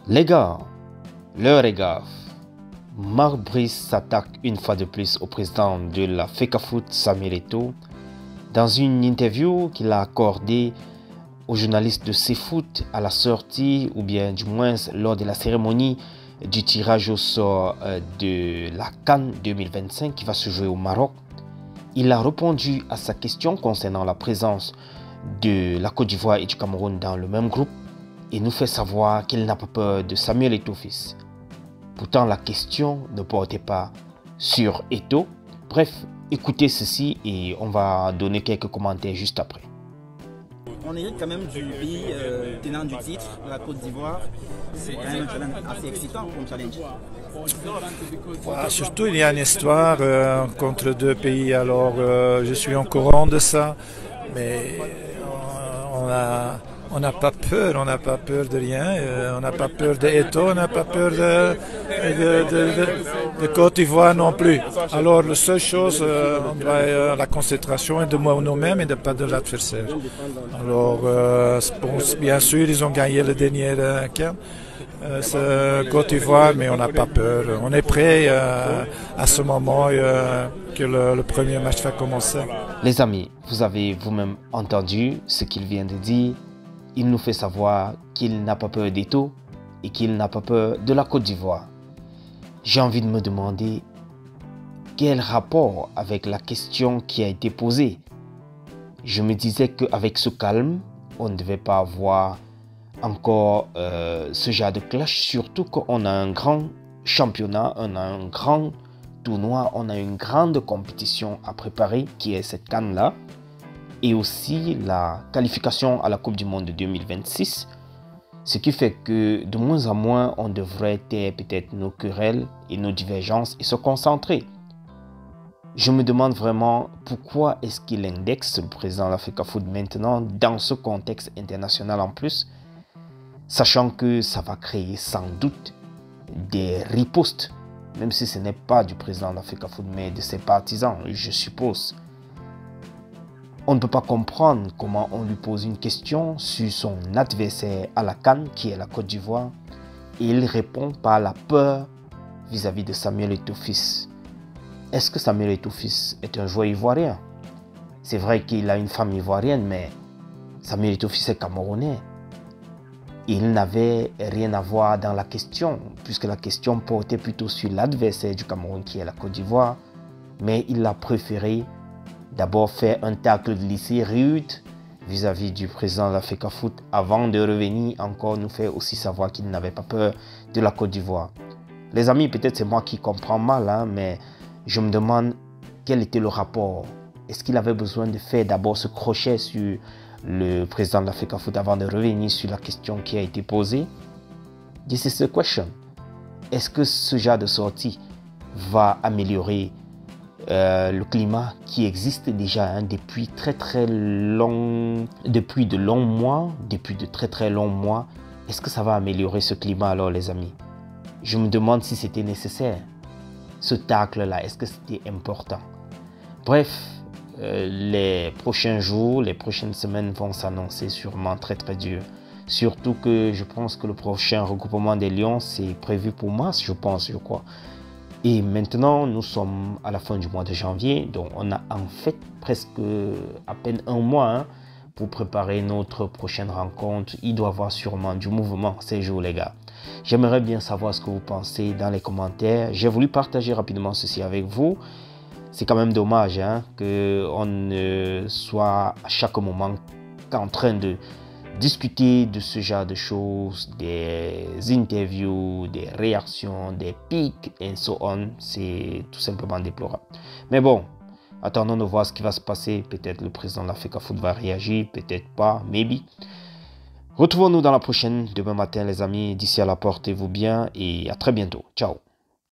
Les gars, l'heure est grave. Marc Brice s'attaque une fois de plus au président de la FECAFOOT, Samuel Eto'o, dans une interview qu'il a accordée aux journalistes de CFoot à la sortie, ou bien du moins lors de la cérémonie du tirage au sort de la CAN 2025 qui va se jouer au Maroc. Il a répondu à sa question concernant la présence de la Côte d'Ivoire et du Cameroun dans le même groupe et nous fait savoir qu'il n'a pas peur de Samuel Eto'o fils. Pourtant, la question ne portait pas sur Eto'o. Bref, écoutez ceci et on va donner quelques commentaires juste après. On hérite quand même du pays tenant du titre, la Côte d'Ivoire. C'est quand même un challenge assez excitant comme challenge. Voilà, surtout, il y a une histoire contre deux pays, alors je suis au courant de ça, mais on n'a pas peur, de rien, on n'a pas peur d'Eto'o, on n'a pas peur de Côte d'Ivoire non plus. Alors la seule chose, la concentration est de nous-mêmes et de pas de l'adversaire. Alors bien sûr, ils ont gagné le dernier CAN. Côte d'Ivoire, mais on n'a pas peur. On est prêt à ce moment que le premier match va commencer. Les amis, vous avez vous-même entendu ce qu'il vient de dire. Il nous fait savoir qu'il n'a pas peur d'Eto'o et qu'il n'a pas peur de la Côte d'Ivoire. J'ai envie de me demander quel rapport avec la question qui a été posée. Je me disais qu'avec ce calme, on ne devait pas avoir encore ce genre de clash, surtout qu'on a un grand championnat, on a un grand tournoi, on a une grande compétition à préparer qui est cette CAN-là et aussi la qualification à la Coupe du Monde de 2026, ce qui fait que de moins en moins on devrait taire peut-être nos querelles et nos divergences et se concentrer. Je me demande vraiment pourquoi est-ce qu'il indexe le président de la FECAFOOT maintenant dans ce contexte international en plus, sachant que ça va créer sans doute des ripostes, même si ce n'est pas du président de la FECAFOOT mais de ses partisans, je suppose. On ne peut pas comprendre comment on lui pose une question sur son adversaire à la CAN, qui est la Côte d'Ivoire, et il répond par la peur vis-à-vis de Samuel Eto'o fils. Est-ce que Samuel Eto'o fils est un joueur ivoirien? C'est vrai qu'il a une femme ivoirienne, mais Samuel Eto'o fils est camerounais. Il n'avait rien à voir dans la question, puisque la question portait plutôt sur l'adversaire du Cameroun, qui est la Côte d'Ivoire, mais il a préféré d'abord faire un tacle de lycée rude vis-à-vis du président de la FECAFOOT avant de revenir encore nous faire aussi savoir qu'il n'avait pas peur de la Côte d'Ivoire. Les amis, peut-être c'est moi qui comprends mal, mais je me demande quel était le rapport. Est-ce qu'il avait besoin de faire d'abord ce crochet sur le président de la FECAFOOT avant de revenir sur la question qui a été posée? This is the question. Est-ce que ce genre de sortie va améliorer le climat qui existe déjà depuis de longs mois, depuis de très longs mois? Est-ce que ça va améliorer ce climat alors les amis? Je me demande si c'était nécessaire. Ce tacle-là, est-ce que c'était important? Bref, les prochains jours, les prochaines semaines vont s'annoncer sûrement très durs. Surtout que je pense que le prochain regroupement des Lions, c'est prévu pour mars, je crois. Et maintenant, nous sommes à la fin du mois de janvier, donc on a en fait presque à peine un mois pour préparer notre prochaine rencontre. Il doit y avoir sûrement du mouvement ces jours, les gars. J'aimerais bien savoir ce que vous pensez dans les commentaires. J'ai voulu partager rapidement ceci avec vous. C'est quand même dommage qu'on ne soit à chaque moment qu'en train de discuter de ce genre de choses, des interviews, des réactions, des pics et so on. C'est tout simplement déplorable. Mais bon, attendons de voir ce qui va se passer. Peut-être le président de la FECAFOOT va réagir, peut-être pas, maybe. Retrouvons-nous dans la prochaine demain matin les amis. D'ici là, portez-vous bien et à très bientôt. Ciao.